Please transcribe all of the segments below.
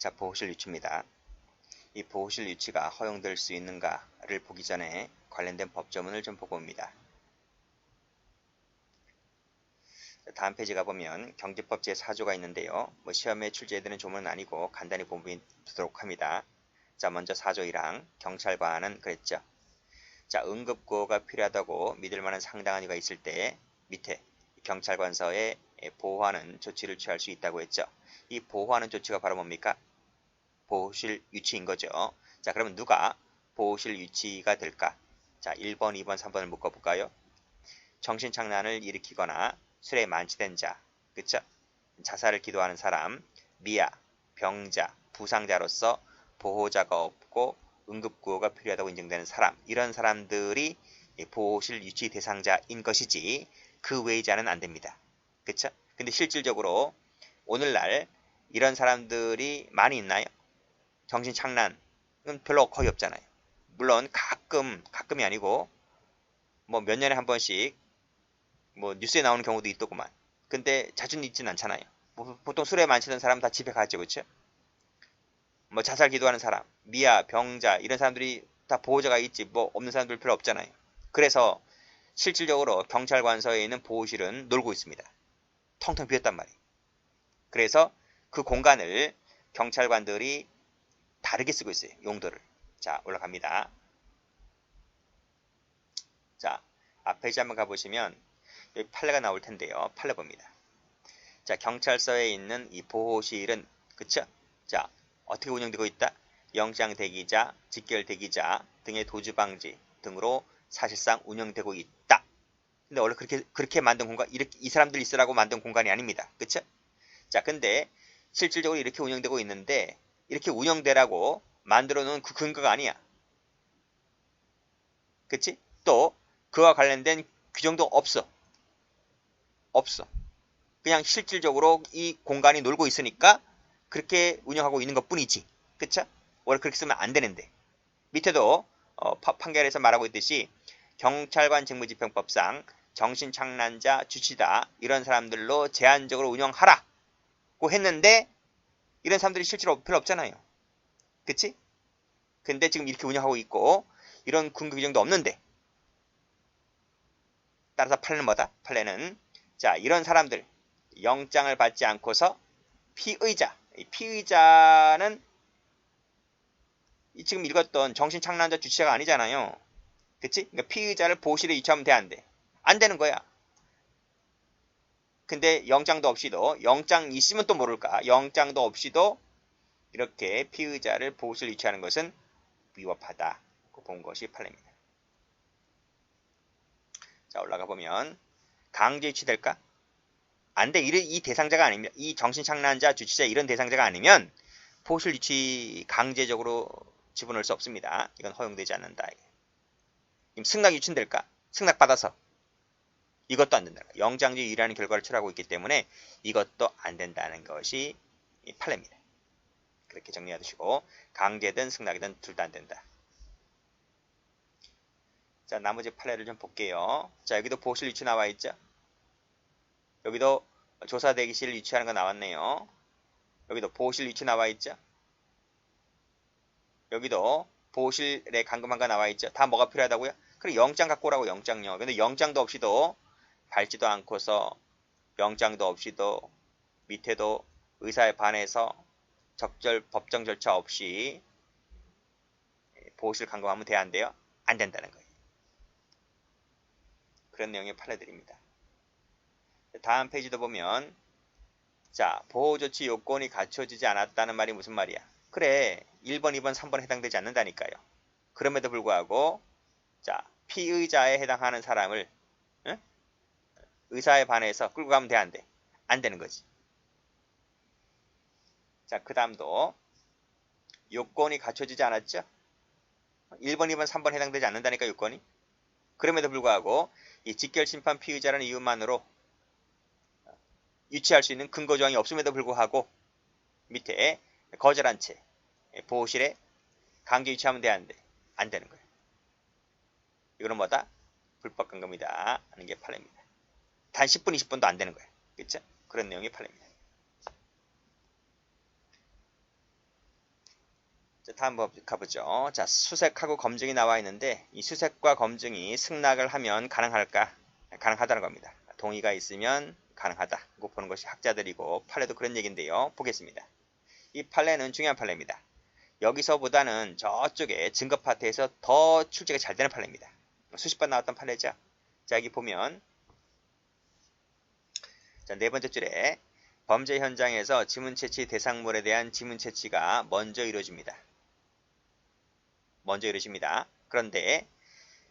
자, 보호실 유치입니다. 이 보호실 유치가 허용될 수 있는가를 보기 전에 관련된 법조문을 좀 보고 옵니다. 다음 페이지 가보면 경제법 제4조가 있는데요. 시험에 출제되는 조문은 아니고 간단히 보도록 합니다. 자, 먼저 4조 1항 경찰관은 그랬죠. 자, 응급구호가 필요하다고 믿을 만한 상당한 이유가 있을 때 밑에 경찰관서에 보호하는 조치를 취할 수 있다고 했죠. 이 보호하는 조치가 바로 뭡니까? 보호실 유치인 거죠. 자, 그러면 누가 보호실 유치가 될까? 자, 1번, 2번, 3번을 묶어볼까요? 정신착란을 일으키거나 술에 만취된 자, 그쵸? 자살을 기도하는 사람, 미아, 병자, 부상자로서 보호자가 없고 응급구호가 필요하다고 인정되는 사람, 이런 사람들이 보호실 유치 대상자인 것이지 그 외의 자는 안 됩니다. 그쵸? 근데 실질적으로 오늘날 이런 사람들이 많이 있나요? 정신착란은 별로 거의 없잖아요. 물론 가끔이 아니고 뭐 몇 년에 한 번씩 뭐 뉴스에 나오는 경우도 있더구만. 근데 자주는 있진 않잖아요. 보통 술에 만취된 사람은 다 집에 가죠, 그렇죠? 뭐 자살 기도하는 사람, 미아, 병자 이런 사람들이 다 보호자가 있지 뭐 없는 사람들 별로 없잖아요. 그래서 실질적으로 경찰관서에 있는 보호실은 놀고 있습니다. 텅텅 비었단 말이에요. 그래서 그 공간을 경찰관들이 다르게 쓰고 있어요. 용도를. 자, 올라갑니다. 자, 앞 페이지 한번 가보시면 여기 판례가 나올 텐데요. 판례 봅니다. 자, 경찰서에 있는 이 보호실은 그쵸? 자, 어떻게 운영되고 있다? 영장 대기자, 직결 대기자 등의 도주 방지 등으로 사실상 운영되고 있다. 근데 원래 그렇게 만든 공간, 이 사람들 있으라고 만든 공간이 아닙니다. 그쵸? 자, 근데 실질적으로 이렇게 운영되고 있는데 이렇게 운영되라고 만들어 놓은 그 근거가 아니야. 그치? 또 그와 관련된 규정도 없어. 그냥 실질적으로 이 공간이 놀고 있으니까 그렇게 운영하고 있는 것 뿐이지. 그쵸? 원래 그렇게 쓰면 안 되는데. 밑에도 판결에서 말하고 있듯이 경찰관 직무집행법상 정신착란자 주치다 이런 사람들로 제한적으로 운영하라고 했는데 이런 사람들이 실제로 별로 없잖아요. 그치? 근데 지금 이렇게 운영하고 있고 이런 근거 규정도 없는데 따라서 판례는 뭐다? 판례는 자, 이런 사람들 영장을 받지 않고서 피의자는 지금 읽었던 정신착란자 주치자가 아니잖아요. 그치? 그러니까 피의자를 보호실에 유치하면 돼, 안 돼? 안 되는 거야. 근데 영장도 없이도, 영장 있으면 또 모를까? 영장도 없이도 이렇게 피의자를 보호실에 유치하는 것은 위법하다고 본 것이 판례입니다. 자, 올라가 보면 강제 유치될까? 안 돼. 이 대상자가 아니면 이 정신착란자 주치자 이런 대상자가 아니면 보호실 유치 강제적으로 지분할 수 없습니다. 이건 허용되지 않는다. 승낙 유치될까? 승낙받아서 이것도 안 된다. 영장주의 유리하는 결과를 초래하고 있기 때문에 이것도 안 된다는 것이 판례입니다. 그렇게 정리해 두시고 강제든 승낙이든 둘 다 안 된다. 자, 나머지 판례를 좀 볼게요. 자, 여기도 보호실 유치 나와 있죠. 여기도 조사 대기실 유치하는 거 나왔네요. 여기도 보호실 유치 나와 있죠. 여기도 보호실에 감금한 거 나와 있죠. 다 뭐가 필요하다고요? 그래, 영장 갖고 오라고, 영장요. 근데 영장도 없이도 밟지도 않고서 영장도 없이도 밑에도 의사에 반해서 법정 절차 없이 보호실 감금하면 돼야 안 돼요? 안 된다는 거예요. 그런 내용의 판례들입니다. 다음 페이지도 보면 자, 보호조치 요건이 갖춰지지 않았다는 말이 무슨 말이야? 그래, 1번, 2번, 3번 해당되지 않는다니까요. 그럼에도 불구하고 자, 피의자에 해당하는 사람을 응? 의사에 반해서 끌고 가면 돼, 안 돼? 안 되는 거지. 자, 그 다음도 요건이 갖춰지지 않았죠? 1번, 2번, 3번 해당되지 않는다니까, 요건이. 그럼에도 불구하고 이 직결심판 피의자라는 이유만으로 유치할 수 있는 근거조항이 없음에도 불구하고 밑에 거절한 채 보호실에 강제 유치하면 돼, 안 돼? 안 되는 거예요. 이거는 뭐다? 불법 감금이다 하는 게 판례입니다. 단 10분, 20분도 안 되는 거예요. 그렇죠? 그런 내용이 판례입니다. 자, 다음 가보죠. 자, 수색하고 검증이 나와 있는데 이 수색과 검증이 승낙을 하면 가능할까? 가능하다는 겁니다. 동의가 있으면 가능하다. 이거 보는 것이 학자들이고 판례도 그런 얘기인데요. 보겠습니다. 이 판례는 중요한 판례입니다. 여기서보다는 저쪽에 증거 파트에서 더 출제가 잘 되는 판례입니다. 수십 번 나왔던 판례죠. 자, 여기 보면 자, 네 번째 줄에 범죄 현장에서 지문 채취 대상물에 대한 지문 채취가 먼저 이루어집니다. 그런데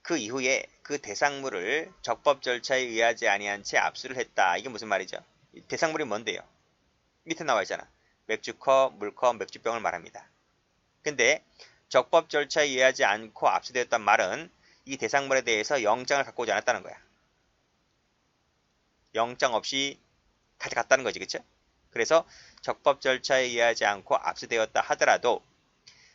그 이후에 그 대상물을 적법 절차에 의하지 아니한 채 압수를 했다. 이게 무슨 말이죠? 대상물이 뭔데요? 밑에 나와 있잖아. 맥주컵, 물컵, 맥주병을 말합니다. 근데 적법 절차에 의하지 않고 압수되었단 말은 이 대상물에 대해서 영장을 갖고 오지 않았다는 거야. 영장 없이 가져갔다는 거지, 그쵸? 그래서 적법 절차에 의하지 않고 압수되었다 하더라도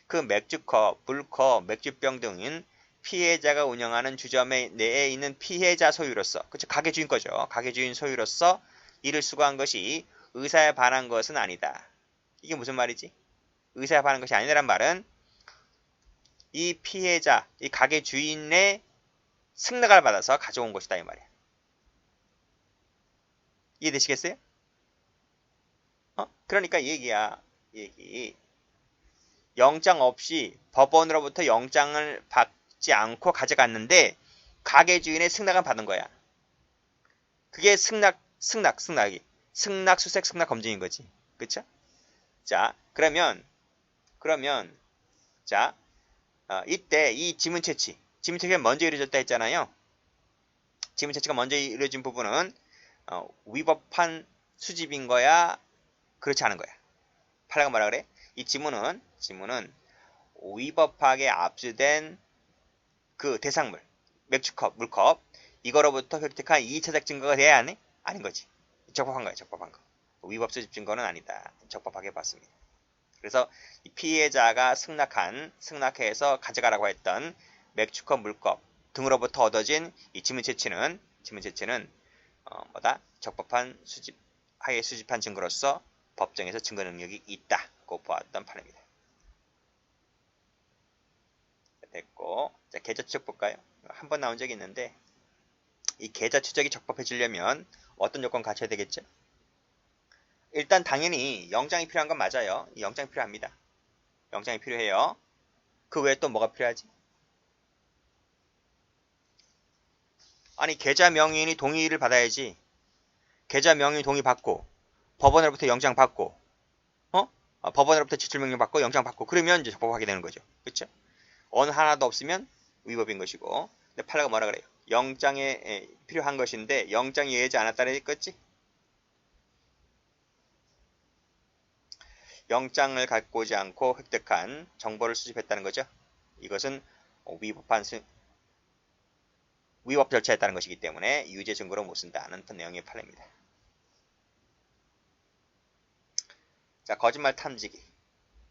그 맥주컵, 물컵, 맥주병 등은 피해자가 운영하는 주점에 내에 있는 피해자 소유로서, 그쵸? 가게 주인 거죠. 가게 주인 소유로서 이를 수거한 것이 의사에 반한 것은 아니다. 이게 무슨 말이지? 의사에 반한 것이 아니라는 말은 이 피해자, 이 가게 주인의 승낙을 받아서 가져온 것이다 이 말이야. 이해되시겠어요? 그러니까 이 얘기야. 얘기. 영장 없이 법원으로부터 영장을 받지 않고 가져갔는데 가게 주인의 승낙을 받은 거야. 그게 승낙, 수색, 승낙, 검증인 거지. 그쵸? 자, 그러면, 자, 이때 이 지문 채취가 먼저 이루어졌다 했잖아요. 지문 채취가 먼저 이루어진 부분은 위법한 수집인 거야? 그렇지 않은 거야. 판례가 뭐라 그래? 이 지문은 위법하게 압수된 그 대상물, 맥주컵, 물컵, 이거로부터 획득한 2차적 증거가 돼야 하니? 아닌 거지. 적법한 거야, 적법한 거. 위법 수집 증거는 아니다. 적법하게 봤습니다. 그래서 이 피해자가 승낙해서 가져가라고 했던 맥주컵, 물컵 등으로부터 얻어진 이 지문 채취는 적법한 하에 수집한 증거로서 법정에서 증거 능력이 있다고 보았던 판례입니다. 됐고, 자, 계좌 추적 볼까요? 한 번 나온 적이 있는데 이 계좌 추적이 적법해지려면 어떤 요건 갖춰야 되겠죠? 일단 당연히 영장이 필요한 건 맞아요. 영장이 필요합니다. 영장이 필요해요. 그 외에 또 뭐가 필요하지? 아니, 계좌 명의인이 동의를 받아야지. 계좌 명의인 동의 받고 법원으로부터 영장 받고 법원으로부터 지출명령 받고 영장 받고 그러면 이제 적법하게 되는 거죠. 그렇죠? 어느 하나도 없으면 위법인 것이고. 근데 판례가 뭐라 그래요? 영장에 필요한 것인데 영장이 예지 않았다는 거지? 영장을 갖고 오지 않고 획득한 정보를 수집했다는 거죠. 이것은 위법 절차에 따른 것이기 때문에 유죄 증거로 못 쓴다는 내용의 판례입니다. 자, 거짓말 탐지기.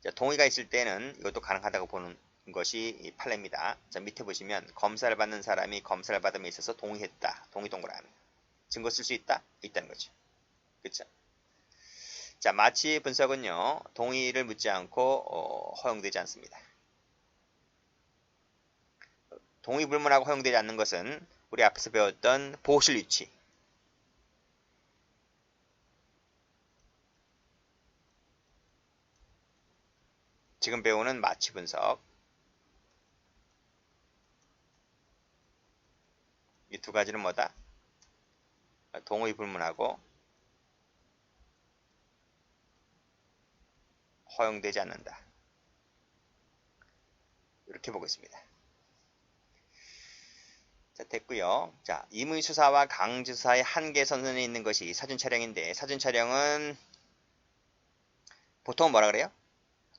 자, 동의가 있을 때는 이것도 가능하다고 보는 것이 이 판례입니다. 자, 밑에 보시면 검사를 받는 사람이 검사를 받음에 있어서 동의했다. 동의 동그라미. 증거 쓸 수 있다? 있다는 거죠. 그쵸? 자, 마취 분석은요. 동의를 묻지 않고 허용되지 않습니다. 동의 불문하고 허용되지 않는 것은 우리 앞에서 배웠던 보호실 유치. 지금 배우는 마취 분석. 이 두 가지는 뭐다? 동의 불문하고 허용되지 않는다. 이렇게 보고 있습니다. 자, 됐고요. 자, 임의수사와 강주사의 한계선에 있는 것이 사진 촬영인데 사진 촬영은 보통 뭐라 그래요?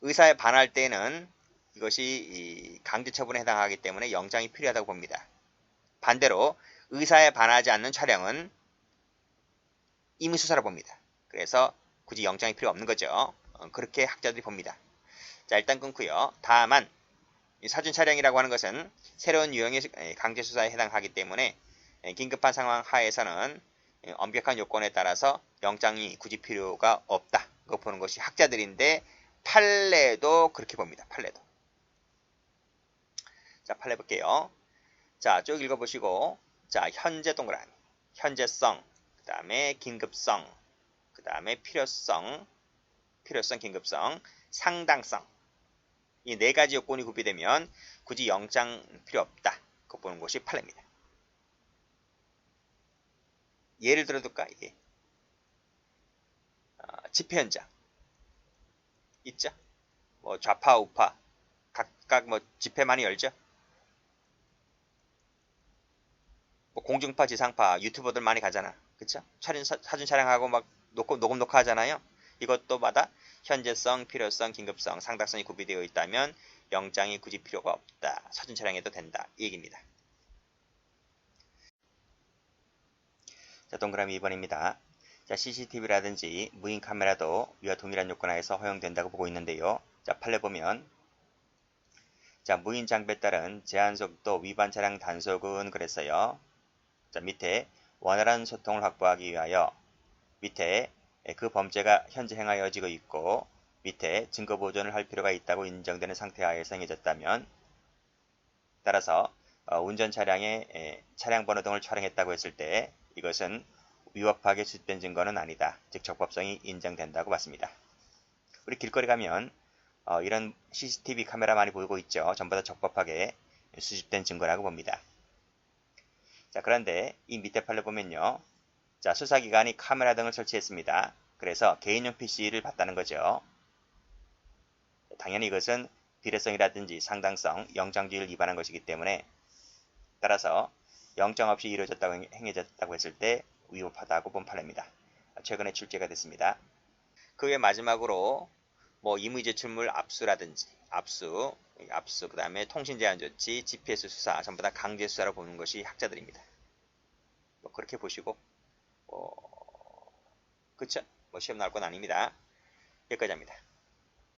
의사에 반할 때는 이것이 강제 처분에 해당하기 때문에 영장이 필요하다고 봅니다. 반대로 의사에 반하지 않는 촬영은 임의수사로 봅니다. 그래서 굳이 영장이 필요 없는 거죠. 그렇게 학자들이 봅니다. 자, 일단 끊고요. 다만 이 사진 촬영이라고 하는 것은 새로운 유형의 강제수사에 해당하기 때문에 긴급한 상황 하에서는 엄격한 요건에 따라서 영장이 굳이 필요가 없다. 그거 보는 것이 학자들인데 판례도 그렇게 봅니다. 판례도. 자, 판례 볼게요. 자, 쭉 읽어보시고, 자, 현재 동그라미, 현재성, 그 다음에 긴급성, 그 다음에 필요성, 긴급성, 상당성. 이 네 가지 요건이 구비되면 굳이 영장 필요 없다. 그거 보는 것이 판례입니다. 예를 들어둘까? 예. 집회 현장 있죠? 뭐 좌파 우파 각각 뭐 집회 많이 열죠? 뭐 공중파 지상파 유튜버들 많이 가잖아. 그쵸? 사진 촬영하고 막 녹음 녹화하잖아요. 이것도마다 현재성, 필요성, 긴급성, 상당성이 구비되어 있다면 영장이 굳이 필요가 없다. 사진 촬영해도 된다. 이 얘기입니다. 자, 동그라미 2번입니다. 자, CCTV라든지 무인 카메라도 위와 동일한 요건 하에서 허용된다고 보고 있는데요. 자, 판례 보면 자, 무인 장비에 따른 제한 속도 위반 차량 단속은 그랬어요. 자, 밑에 원활한 소통을 확보하기 위하여 밑에 그 범죄가 현재 행하여지고 있고 밑에 증거 보존을 할 필요가 있다고 인정되는 상태하에서 행해졌다면 따라서 운전 차량의 차량 번호 등을 촬영했다고 했을 때 이것은 위법하게 수집된 증거는 아니다. 즉 적법성이 인정된다고 봤습니다. 우리 길거리 가면 이런 CCTV 카메라 많이 보고 있죠. 전부 다 적법하게 수집된 증거라고 봅니다. 자, 그런데 이 밑에 판례 보면요. 자, 수사기관이 카메라 등을 설치했습니다. 그래서 개인용 PC를 봤다는 거죠. 당연히 이것은 비례성이라든지 상당성, 영장주의를 위반한 것이기 때문에 따라서 영장 없이 이루어졌다고 행해졌다고 했을 때 위법하다고 본 판례입니다. 최근에 출제가 됐습니다. 그 외 마지막으로 뭐 임의제출물 압수라든지 압수 그 다음에 통신제한조치, GPS 수사 전부 다 강제수사로 보는 것이 학자들입니다. 뭐 그렇게 보시고 그쵸? 뭐 시험 나올 건 아닙니다. 여기까지 합니다.